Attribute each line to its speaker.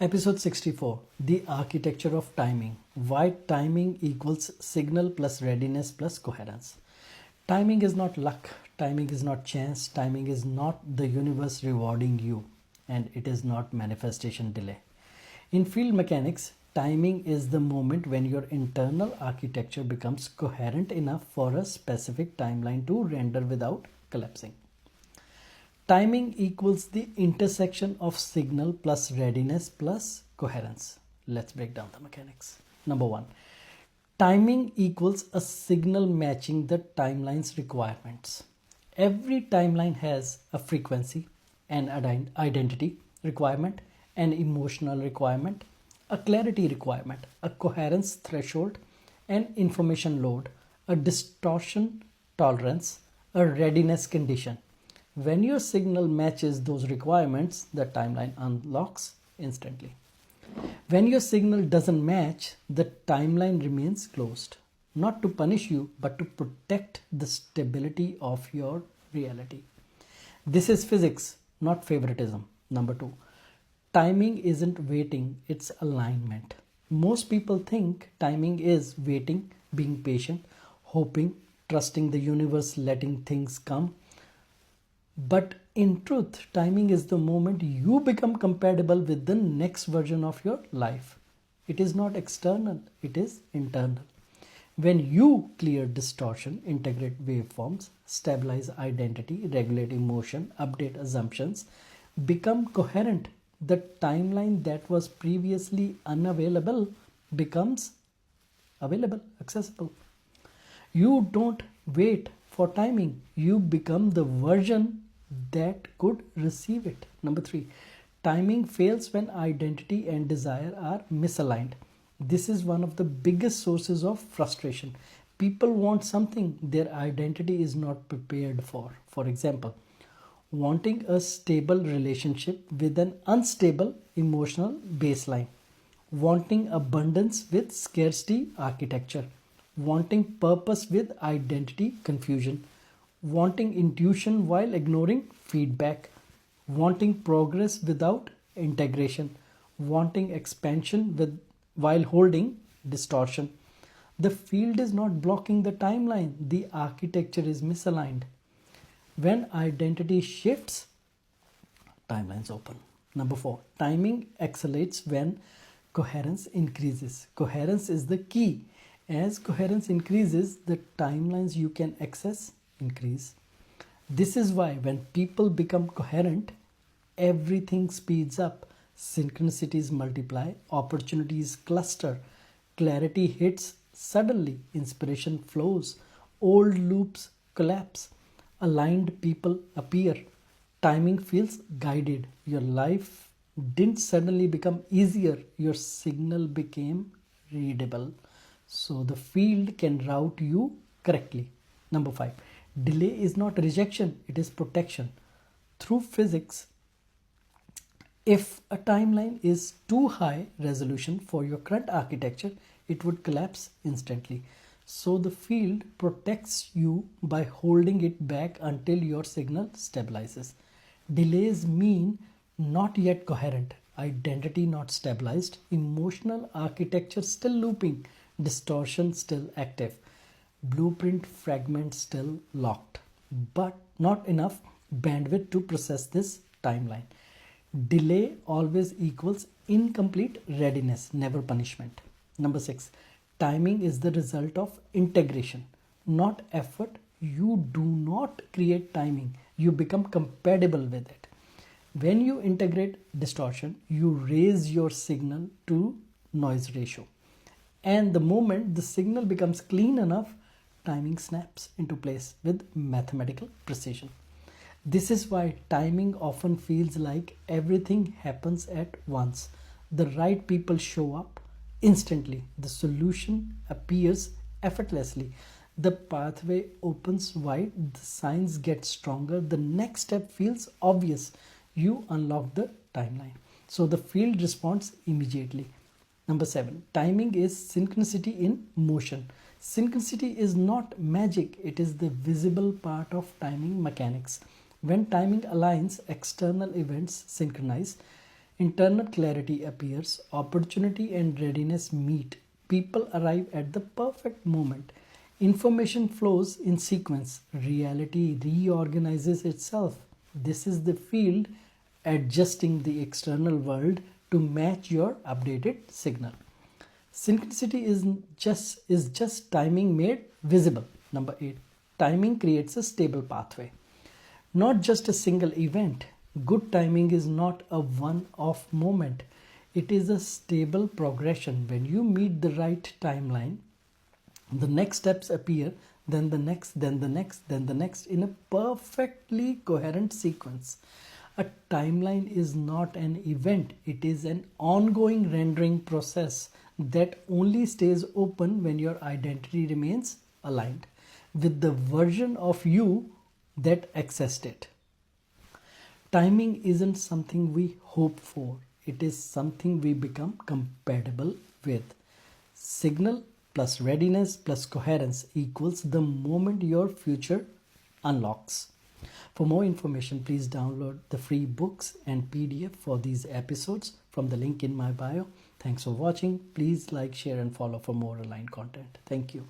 Speaker 1: Episode 64, The Architecture of Timing. Why timing equals signal plus readiness plus coherence. Timing is not luck, timing is not chance, timing is not the universe rewarding you, and it is not manifestation delay. In field mechanics, timing is the moment when your internal architecture becomes coherent enough for a specific timeline to render without collapsing. Timing equals the intersection of signal plus readiness plus coherence. Let's break down the mechanics. Number one, timing equals a signal matching the timeline's requirements. Every timeline has a frequency, an identity requirement, an emotional requirement, a clarity requirement, a coherence threshold, an information load, a distortion tolerance, a readiness condition. When your signal matches those requirements, the timeline unlocks instantly. When your signal doesn't match, the timeline remains closed. Not to punish you, but to protect the stability of your reality. This is physics, not favoritism. Number two, timing isn't waiting, it's alignment. Most people think timing is waiting, being patient, hoping, trusting the universe, letting things come. But in truth, timing is the moment you become compatible with the next version of your life. It is not external, it is internal. When you clear distortion, integrate waveforms, stabilize identity, regulate emotion, update assumptions, become coherent, the timeline that was previously unavailable becomes available, accessible. You don't wait for timing, you become the version that could receive it. Number three, timing fails when identity and desire are misaligned. This is one of the biggest sources of frustration. People want something their identity is not prepared for. For example, wanting a stable relationship with an unstable emotional baseline, wanting abundance with scarcity architecture, wanting purpose with identity confusion, wanting intuition while ignoring feedback, wanting progress without integration, wanting expansion while holding distortion. The field is not blocking the timeline, the architecture is misaligned. When identity shifts, timelines open. Number four, timing accelerates when coherence increases. Coherence is the key. As coherence increases, the timelines you can access increase. This is why when people become coherent, everything speeds up. Synchronicities multiply, opportunities cluster, clarity hits suddenly, inspiration flows, old loops collapse, aligned people appear, timing feels guided. Your life didn't suddenly become easier, your signal became readable, so the field can route you correctly. Number five, delay is not rejection, it is protection. Through physics, if a timeline is too high resolution for your current architecture, it would collapse instantly. So the field protects you by holding it back until your signal stabilizes. Delays mean not yet coherent, identity not stabilized, emotional architecture still looping, distortion still active, blueprint fragment still locked, but not enough bandwidth to process this timeline. Delay always equals incomplete readiness, never punishment. Number six, timing is the result of integration, not effort. You do not create timing, you become compatible with it. When you integrate distortion, you raise your signal to noise ratio. And the moment the signal becomes clean enough, timing snaps into place with mathematical precision. This is why timing often feels like everything happens at once. The right people show up instantly. The solution appears effortlessly. The pathway opens wide. The signs get stronger. The next step feels obvious. You unlock the timeline. So the field responds immediately. Number seven, timing is synchronicity in motion. Synchronicity is not magic, it is the visible part of timing mechanics. When timing aligns, external events synchronize, Internal clarity appears, opportunity and readiness meet. People arrive at the perfect moment. Information flows in sequence. Reality reorganizes itself. This is the field adjusting the external world to match your updated signal. Synchronicity is just timing made visible. Number 8. Timing creates a stable pathway. Not just a single event. Good timing is not a one-off moment. It is a stable progression. When you meet the right timeline, the next steps appear, then the next, then the next, then the next, in a perfectly coherent sequence. A timeline is not an event, it is an ongoing rendering process that only stays open when your identity remains aligned with the version of you that accessed it. Timing isn't something we hope for, it is something we become compatible with. Signal plus readiness plus coherence equals the moment your future unlocks. For more information, please download the free books and PDF for these episodes from the link in my bio. Thanks for watching. Please like, share, and follow for more aligned content. Thank you.